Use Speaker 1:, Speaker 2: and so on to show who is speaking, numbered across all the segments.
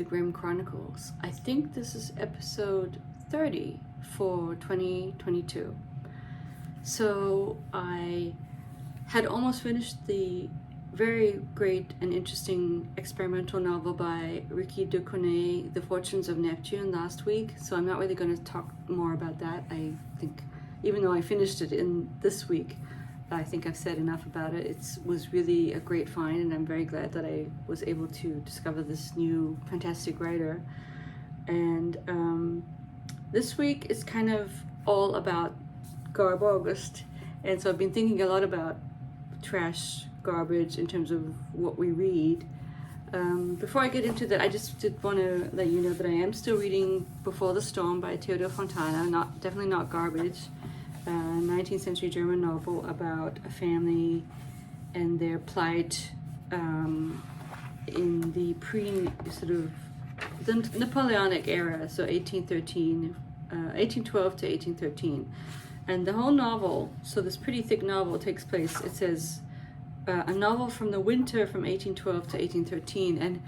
Speaker 1: Grimm Chronicles. I think this is episode 30 for 2022. So I had almost finished the very great and interesting experimental novel by Ricky de Cornet, The Fortunes of Neptune, last week. So I'm not really going to talk more about that. I think even though I finished it in this week, I think I've said enough about it. It was really a great find, and I'm very glad that I was able to discover this new fantastic writer. And this week is kind of all about GarbAugust, and so I've been thinking a lot about trash, garbage in terms of what we read. Before I get into that, I just did want to let you know that I am still reading Before the Storm by Theodor Fontane, definitely not garbage. 19th century German novel about a family and their plight in the the Napoleonic era, so 1812 to 1813. And the whole novel, so this pretty thick novel, takes place, it says, a novel from the winter from 1812 to 1813, and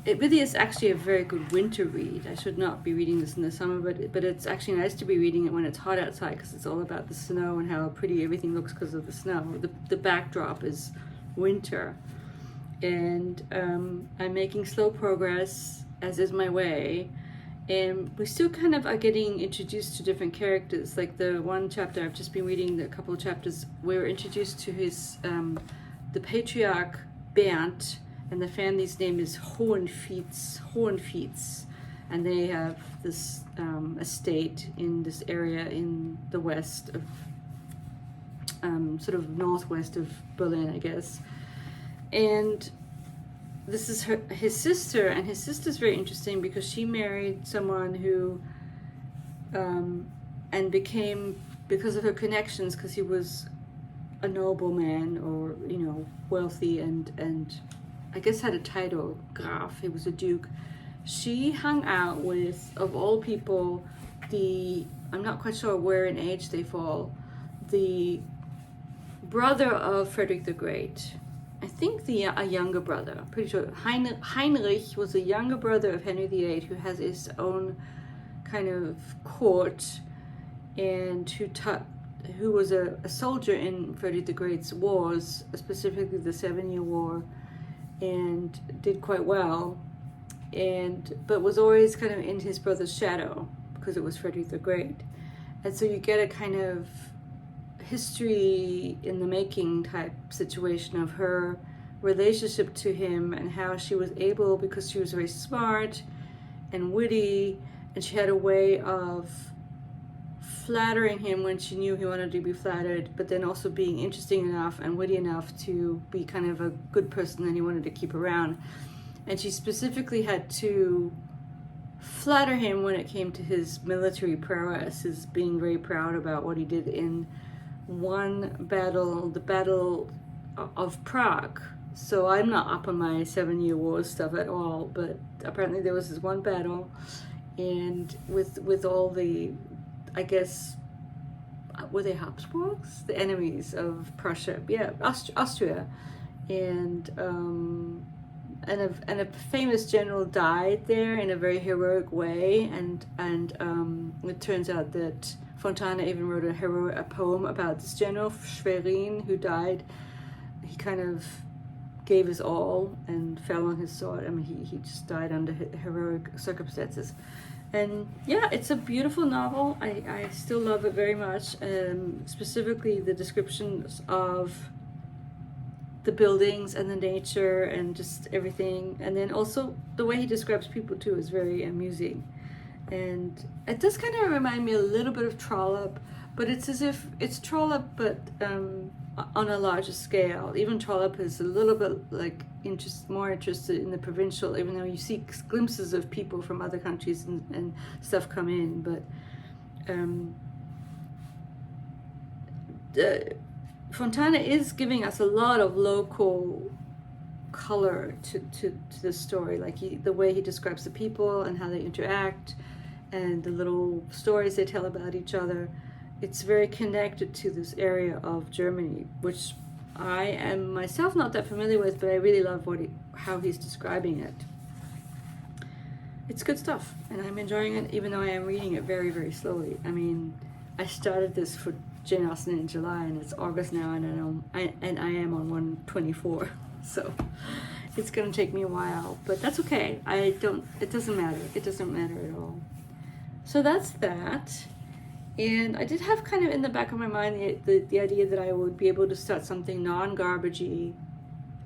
Speaker 1: it really is actually a very good winter read. I should not be reading this in the summer, but it's actually nice to be reading it when it's hot outside, because it's all about the snow and how pretty everything looks because of the snow. The backdrop is winter, and I'm making slow progress, as is my way, and we still kind of are getting introduced to different characters. Like the one chapter I've just been reading, the couple of chapters, we were introduced to his the patriarch Bernd, and the family's name is Hohenfietz, and they have this estate in this area in the west of, sort of northwest of Berlin, I guess. And this is his sister, and his sister's very interesting because she married someone who, and became, because of her connections, because he was a nobleman or, wealthy and I guess had a title, Graf, he was a duke. She hung out with, of all people, I'm not quite sure where in age they fall, the brother of Frederick the Great. I think a younger brother, I'm pretty sure. Heinrich was a younger brother of Henry VIII who has his own kind of court, and who was a soldier in Frederick the Great's wars, specifically the 7-Year War, and did quite well, but was always kind of in his brother's shadow because it was Frederick the Great. And so you get a kind of history in the making type situation of her relationship to him, and how she was able, because she was very smart and witty, and she had a way of flattering him when she knew he wanted to be flattered, but then also being interesting enough and witty enough to be kind of a good person that he wanted to keep around. And she specifically had to flatter him when it came to his military prowess, his being very proud about what he did in one battle, the Battle of Prague. So I'm not up on my 7-Year War stuff at all, but apparently there was this one battle, and with all the, I guess, were they Habsburgs? The enemies of Prussia, yeah, Austria, and a famous general died there in a very heroic way, and it turns out that Fontane even wrote a poem about this general, Schwerin, who died. He kind of gave his all and fell on his sword. I mean, he just died under heroic circumstances. And yeah, it's a beautiful novel. I still love it very much. Specifically the descriptions of the buildings and the nature and just everything. And then also the way he describes people too is very amusing. And it does kind of remind me a little bit of Trollope, but it's as if it's Trollope, but on a larger scale. Even Trollope is a little bit like more interested in the provincial, even though you see glimpses of people from other countries and stuff come in. But Fontane is giving us a lot of local color to the story, like the way he describes the people and how they interact and the little stories they tell about each other. It's very connected to this area of Germany, which I am myself not that familiar with, but I really love how he's describing it. it's good stuff, and I'm enjoying it, even though I am reading it very, very slowly. I mean, I started this for Jane Austen in July, and it's August now, and I am on 124, so it's going to take me a while, but that's okay. It doesn't matter. It doesn't matter at all. So that's that. And I did have kind of in the back of my mind the idea that I would be able to start something non-garbagey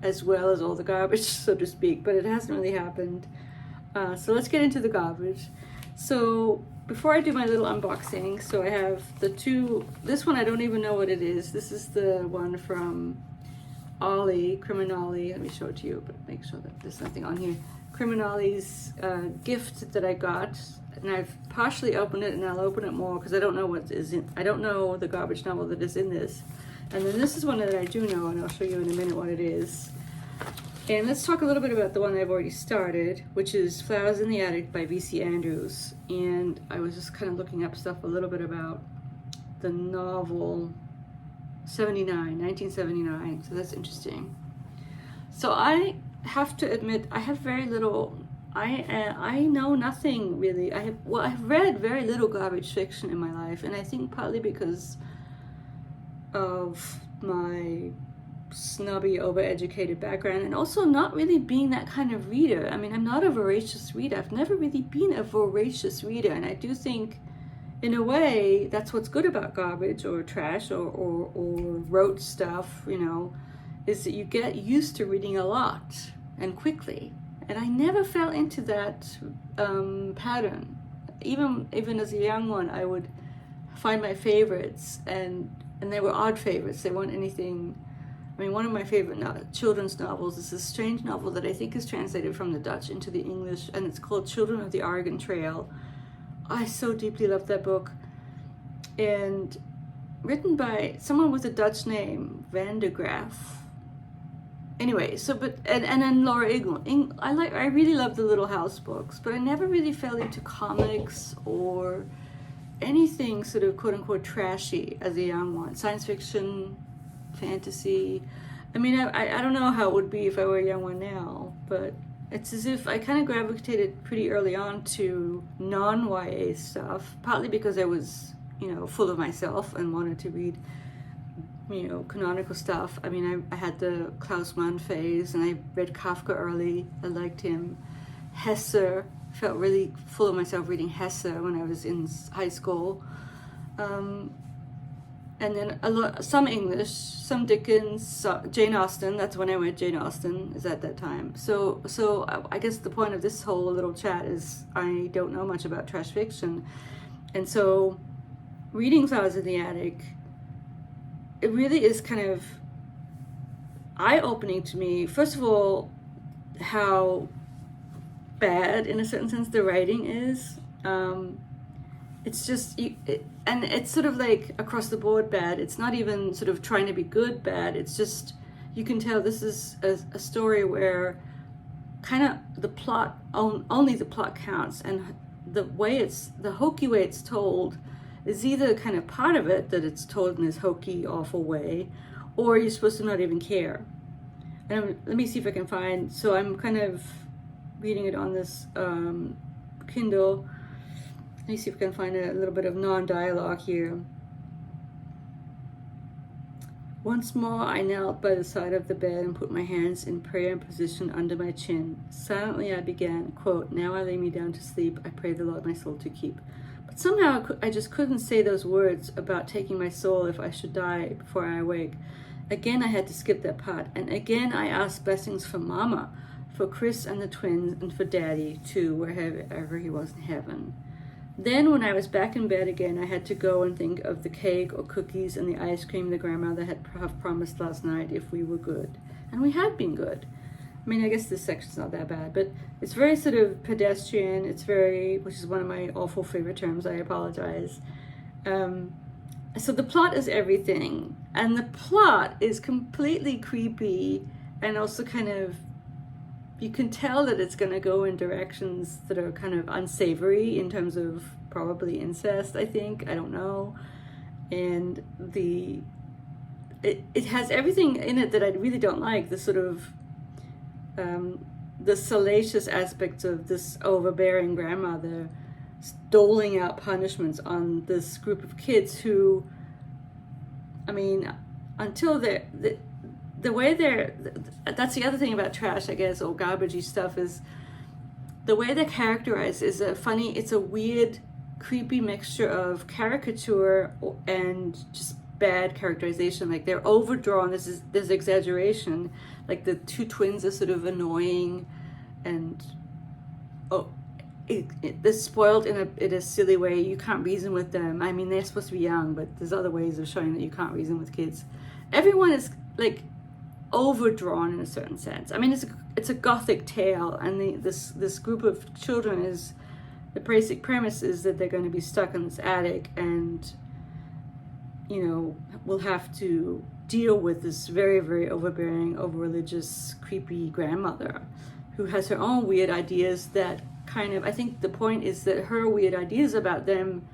Speaker 1: as well as all the garbage, so to speak, but it hasn't really happened. So let's get into the garbage. So before I do my little unboxing, so I have this one I don't even know what it is. This is the one from Criminali. Let me show it to you, but make sure that there's nothing on here. Criminali's gift that I got, and I've partially opened it, and I'll open it more because I don't know what is in. I don't know the garbage novel that is in this. And then this is one that I do know, and I'll show you in a minute what it is. And let's talk a little bit about the one I've already started, which is Flowers in the Attic by V.C. Andrews. And I was just kind of looking up stuff a little bit about the novel 1979, so that's interesting. So I have to admit, I have very little, I know nothing really. I've read very little garbage fiction in my life, and I think partly because of my snobby, overeducated background, and also not really being that kind of reader. I mean, I'm not a voracious reader. I've never really been a voracious reader, and I do think in a way that's what's good about garbage or trash or rote stuff, you know, is that you get used to reading a lot and quickly. And I never fell into that pattern. Even as a young one, I would find my favorites, and they were odd favorites. They weren't anything. I mean, one of my favorite children's novels is a strange novel that I think is translated from the Dutch into the English, and it's called Children of the Oregon Trail. I so deeply love that book, and written by someone with a Dutch name, Van de Graaf. Anyway, and then Laura Ingle. I really love the Little House books, but I never really fell into comics or anything sort of quote unquote trashy as a young one. Science fiction, fantasy. I mean, I don't know how it would be if I were a young one now, but it's as if I kind of gravitated pretty early on to non-YA stuff, partly because I was, you know, full of myself and wanted to read, you know, canonical stuff. I mean, I had the Klaus Mann phase, and I read Kafka early. I liked him. Hesse, felt really full of myself reading Hesse when I was in high school. And then some English, some Dickens, Jane Austen. That's when I read Jane Austen, is at that time. So I guess the point of this whole little chat is I don't know much about trash fiction. And so reading Flowers in the Attic, it really is kind of eye-opening to me. First of all, how bad, in a certain sense, the writing is. It's just, and it's sort of like across the board bad. It's not even sort of trying to be good bad. It's just, you can tell this is a story where kind of the plot, only the plot counts, and the hokey way it's told is either kind of part of it, that it's told in this hokey, awful way, or you're supposed to not even care. And let me see if I can find, so I'm kind of reading it on this Kindle. Let me see if I can find a little bit of non-dialogue here. Once more, I knelt by the side of the bed and put my hands in prayer position under my chin. Silently I began, quote, "Now I lay me down to sleep. I pray the Lord my soul to keep." But somehow I just couldn't say those words about taking my soul if I should die before I awake. Again, I had to skip that part. And again, I asked blessings for Mama, for Chris and the twins, and for Daddy, too, wherever he was in heaven. Then, when I was back in bed again, I had to go and think of the cake or cookies and the ice cream the grandmother had promised last night if we were good. And we had been good. I mean, I guess this section's not that bad, but it's very sort of pedestrian. It's very, which is one of my awful favorite terms, I apologize. So the plot is everything. And the plot is completely creepy and also kind of, you can tell that it's going to go in directions that are kind of unsavory in terms of probably incest, I think. I don't know. And it has everything in it that I really don't like. The sort of the salacious aspects of this overbearing grandmother doling out punishments on this group of kids who, I mean, until the way that's the other thing about trash, I guess, or garbagey stuff, is the way they're characterized is it's a weird, creepy mixture of caricature and just bad characterization. Like, they're overdrawn, there's exaggeration, like the two twins are sort of annoying, and they're spoiled in a silly way. You can't reason with them. I mean, they're supposed to be young, but there's other ways of showing that you can't reason with kids. Everyone is like overdrawn in a certain sense. I mean, it's a gothic tale, and this group of children is, the basic premise is that they're going to be stuck in this attic, and will have to deal with this very, very overbearing, over-religious, creepy grandmother who has her own weird ideas that kind of, I think the point is that her weird ideas about them,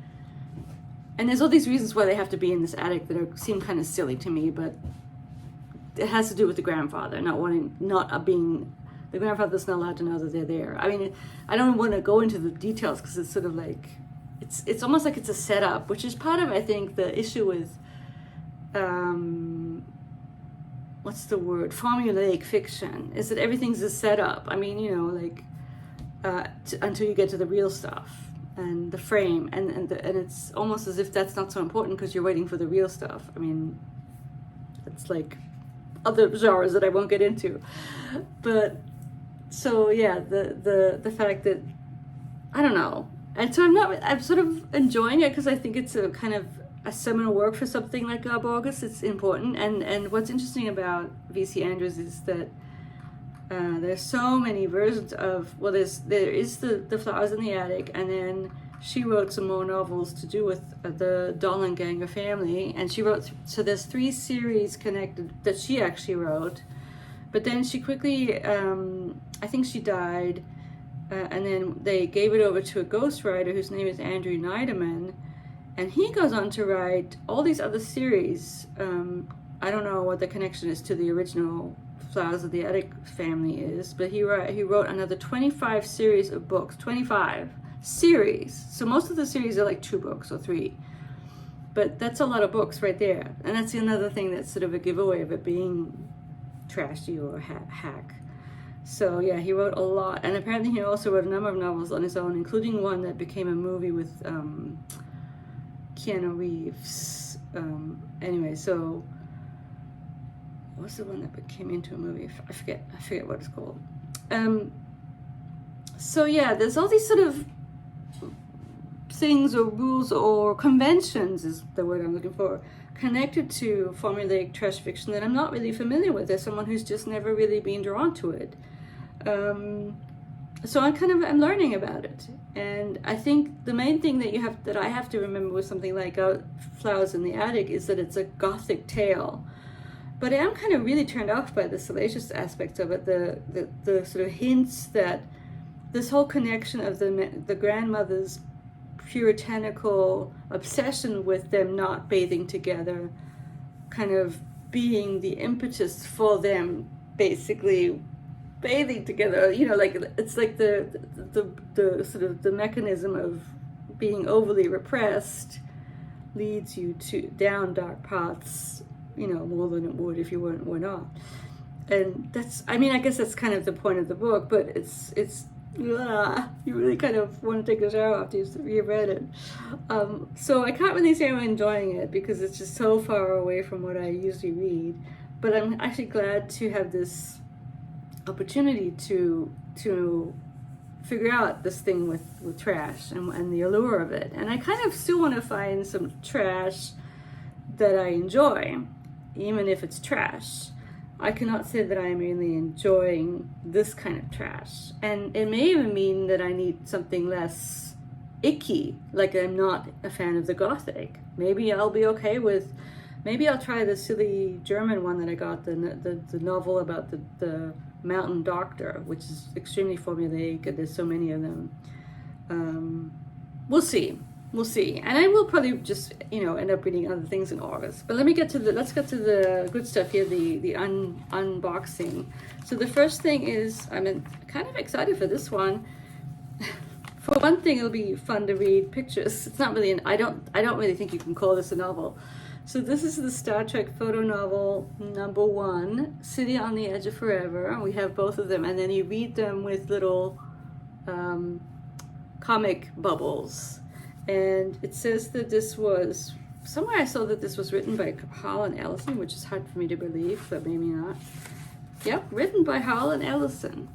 Speaker 1: and there's all these reasons why they have to be in this attic that seem kind of silly to me, but it has to do with the grandfather the grandfather's not allowed to know that they're there. I mean, I don't want to go into the details because it's sort of like, it's almost like it's a setup, which is part of, I think, the issue with what's the word, formulaic fiction, is that everything's a setup. I mean, until you get to the real stuff and the frame, and it's almost as if that's not so important because you're waiting for the real stuff. I mean, it's like other genres that I won't get into, but so yeah, the fact that, I don't know, and so I'm sort of enjoying it because I think it's a kind of a seminal work for something like GarbAugust. It's important, and what's interesting about V.C. Andrews is that there's so many versions of, there is the Flowers in the Attic, and then she wrote some more novels to do with the Dollenganger family, and she wrote, so there's 3 series connected that she actually wrote, but then she quickly, I think she died, and then they gave it over to a ghostwriter whose name is Andrew Neiderman, and he goes on to write all these other series. I don't know what the connection is to the original Flowers of the Attic family is, but he wrote another 25 series of books, 25 series. So most of the series are like 2 books or 3, but that's a lot of books right there. And that's another thing that's sort of a giveaway of it being trashy or hack. So yeah, he wrote a lot, and apparently he also wrote a number of novels on his own, including one that became a movie with Keanu Reeves. Anyway, so what's the one that became into a movie? I forget what it's called. So yeah, there's all these sort of things or rules or conventions, is the word I'm looking for, connected to formulaic trash fiction that I'm not really familiar with as someone who's just never really been drawn to it. So I'm learning about it, and I think the main thing that I have to remember with something like Flowers in the Attic is that it's a gothic tale. But I am kind of really turned off by the salacious aspects of it, the sort of hints that this whole connection of the grandmother's puritanical obsession with them not bathing together, kind of being the impetus for them basically bathing together. Like it's like the sort of the mechanism of being overly repressed leads you down dark paths, more than it would if you were not. And that's, I guess that's kind of the point of the book, but it's you really kind of want to take a shower after you've read it. So I can't really say I'm enjoying it because it's just so far away from what I usually read. But I'm actually glad to have this opportunity to figure out this thing with trash and the allure of it. And I kind of still want to find some trash that I enjoy, even if it's trash. I cannot say that I'm really enjoying this kind of trash. And it may even mean that I need something less icky, like I'm not a fan of the Gothic. Maybe I'll be okay with, maybe I'll try the silly German one that I got, the novel about the mountain doctor, which is extremely formulaic, and there's so many of them. We'll see. we'll see. And I will probably just, end up reading other things in August. But let's get to the good stuff here, the unboxing. So the first thing is, I'm kind of excited for this one. For one thing, it'll be fun to read pictures. It's not really I don't really think you can call this a novel. So this is the Star Trek photo novel #1, City on the Edge of Forever. We have both of them, and then you read them with little comic bubbles. And it says that this was, somewhere I saw that this was written by Hal and Ellison, which is hard for me to believe, but maybe not. Yep, written by Hal and Ellison.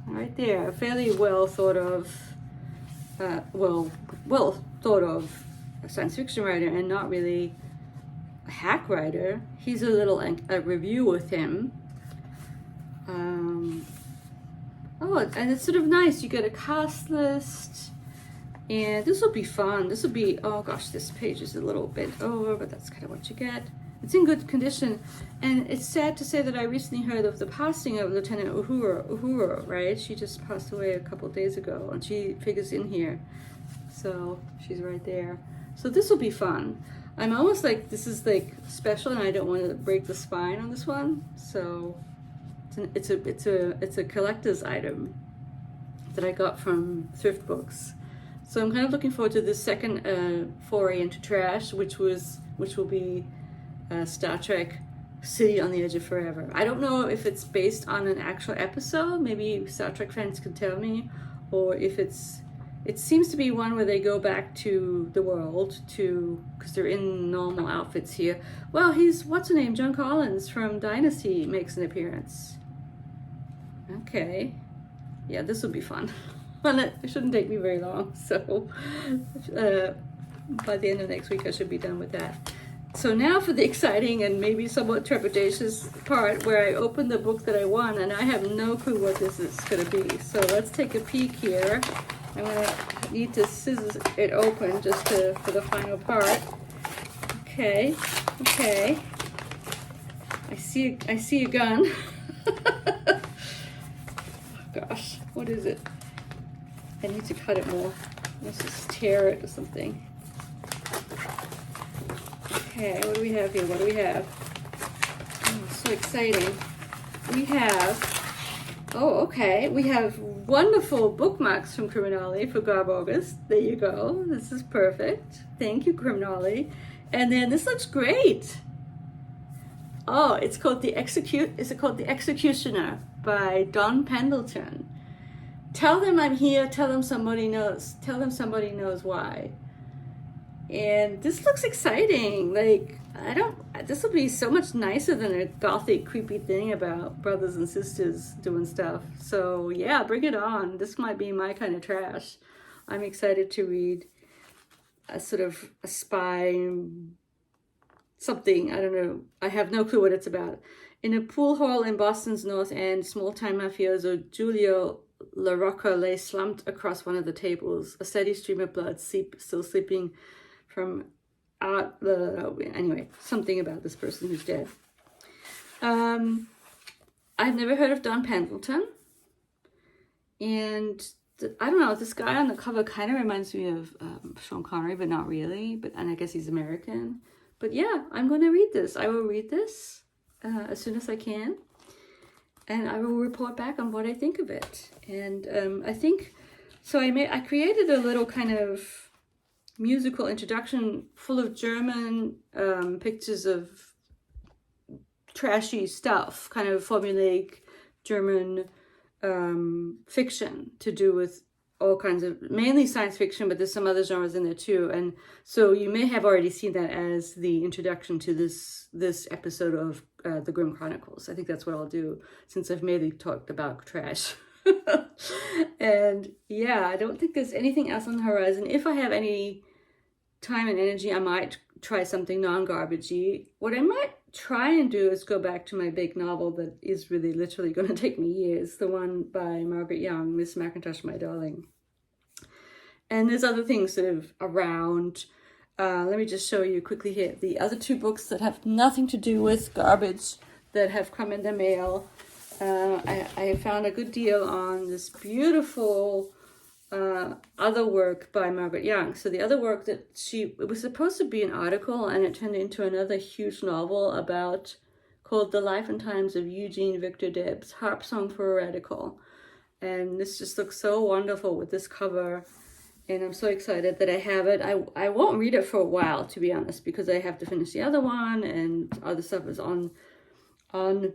Speaker 1: Right there, a fairly well thought of science fiction writer, and not really a hack writer. He's a review with him. And it's sort of nice. You get a cast list, and this will be fun. This will be, oh gosh, this page is a little bent over, but that's kind of what you get. It's in good condition, and it's sad to say that I recently heard of the passing of Lieutenant Uhura, right? She just passed away a couple days ago, and she figures in here. So she's right there. So this will be fun. I'm almost like, this is like special, and I don't want to break the spine on this one. So it's a collector's item that I got from thrift books. So I'm kind of looking forward to this second foray into trash, which will be Star Trek City on the Edge of Forever. I don't know if it's based on an actual episode. Maybe Star Trek fans can tell me, or if it seems to be one where they go back to the world because they're in normal outfits here. Well, what's her name? John Collins from Dynasty makes an appearance. Okay. Yeah, this will be fun. Well, it shouldn't take me very long, so by the end of next week I should be done with that. So now for the exciting and maybe somewhat trepidatious part, where I open the book that I won, and I have no clue what this is going to be. So let's take a peek here. I'm going to need to scissors it open just for the final part. Okay. I see a gun. Oh, gosh, what is it? I need to cut it more. Let's just tear it or something. Okay, what do we have here? What do we have? Oh, so exciting. We have wonderful bookmarks from Criminale for GarbAugust. There you go. This is perfect. Thank you, Criminale. And then this looks great. Oh, is it called The Executioner by Don Pendleton. Tell them I'm here. Tell them somebody knows. Tell them somebody knows why. And this looks exciting. Like, this will be so much nicer than a gothic, creepy thing about brothers and sisters doing stuff. So yeah, bring it on. This might be my kind of trash. I'm excited to read a sort of a spy something. I don't know. I have no clue what it's about. In a pool hall in Boston's North End, small-time mafioso Giulio La Rocca lay slumped across one of the tables, a steady stream of blood still sleeping from out the... Anyway, something about this person who's dead. I've never heard of Don Pendleton. And I don't know, this guy on the cover kind of reminds me of Sean Connery, but not really. And I guess he's American. But yeah, I'm going to read this. I will read this as soon as I can. And I will report back on what I think of it. And I think, so I created a little kind of musical introduction full of German pictures of trashy stuff, kind of formulaic German fiction to do with all kinds of, mainly science fiction, but there's some other genres in there too. And so you may have already seen that as the introduction to this episode of the Grimm Chronicles. I think that's what I'll do, since I've mainly talked about trash. And yeah, I don't think there's anything else on the horizon. If I have any time and energy, I might try something non-garbagey. What I might try and do is go back to my big novel that is really literally going to take me years, the one by Margaret Young, Miss Mackintosh, My Darling. And there's other things sort of around. Let me just show you quickly here the other two books that have nothing to do with garbage that have come in the mail. I found a good deal on this beautiful other work by Margaret Young. So the other work that it was supposed to be an article, and it turned into another huge novel called The Life and Times of Eugene Victor Debs, Harp Song for a Radical. And this just looks so wonderful with this cover. And I'm so excited that I have it. I won't read it for a while, to be honest, because I have to finish the other one and other stuff is on around.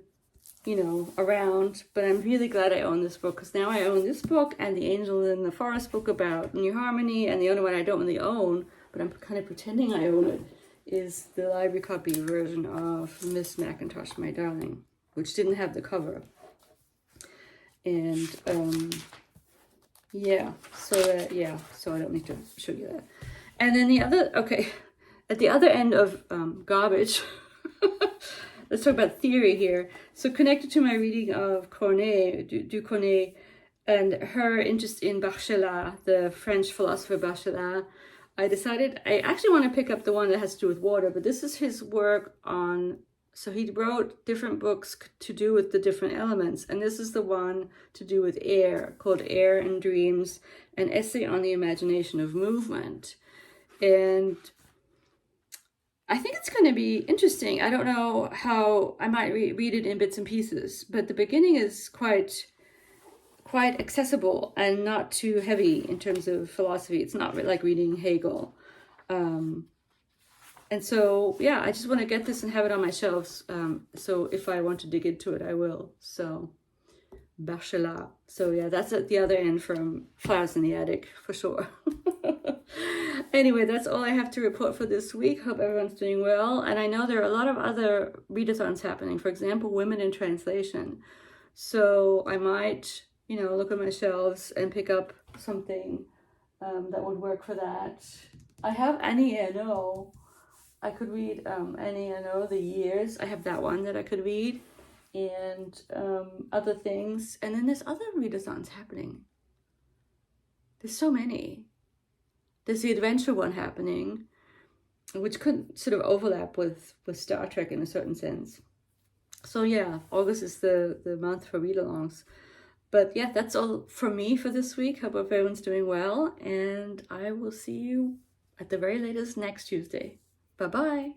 Speaker 1: But I'm really glad I own this book, because now I own this book and the Angel in the Forest book about New Harmony, and the only one I don't really own, but I'm kind of pretending I own it, is the library copy version of Miss Mackintosh, My Darling, which didn't have the cover. And so I don't need to show you that. And then at the other end of garbage, let's talk about theory here. So connected to my reading of du Corneille, and her interest in Bachelard, the French philosopher Bachelard, I decided I actually want to pick up the one that has to do with water, but this is his work on, so he wrote different books to do with the different elements, and this is the one to do with air, called Air and Dreams, an essay on the imagination of movement. And I think it's going to be interesting. I don't know how I might read it in bits and pieces, but the beginning is quite accessible and not too heavy in terms of philosophy. It's not like reading Hegel. And so, yeah, I just want to get this and have it on my shelves. So if I want to dig into it, I will. So, Bachelard. So, yeah, that's at the other end from Flowers in the Attic, for sure. Anyway, that's all I have to report for this week. Hope everyone's doing well. And I know there are a lot of other readathons happening. For example, Women in Translation. So I might, look at my shelves and pick up something that would work for that. I have Annie Ernaux. I could read Annie Ernaux, The Years. I have that one that I could read, and other things. And then there's other readathons happening. There's so many. There's the adventure one happening, which could sort of overlap with Star Trek in a certain sense. So yeah, August is the month for read-alongs. But yeah, that's all from me for this week. Hope everyone's doing well, and I will see you at the very latest next Tuesday. Bye-bye.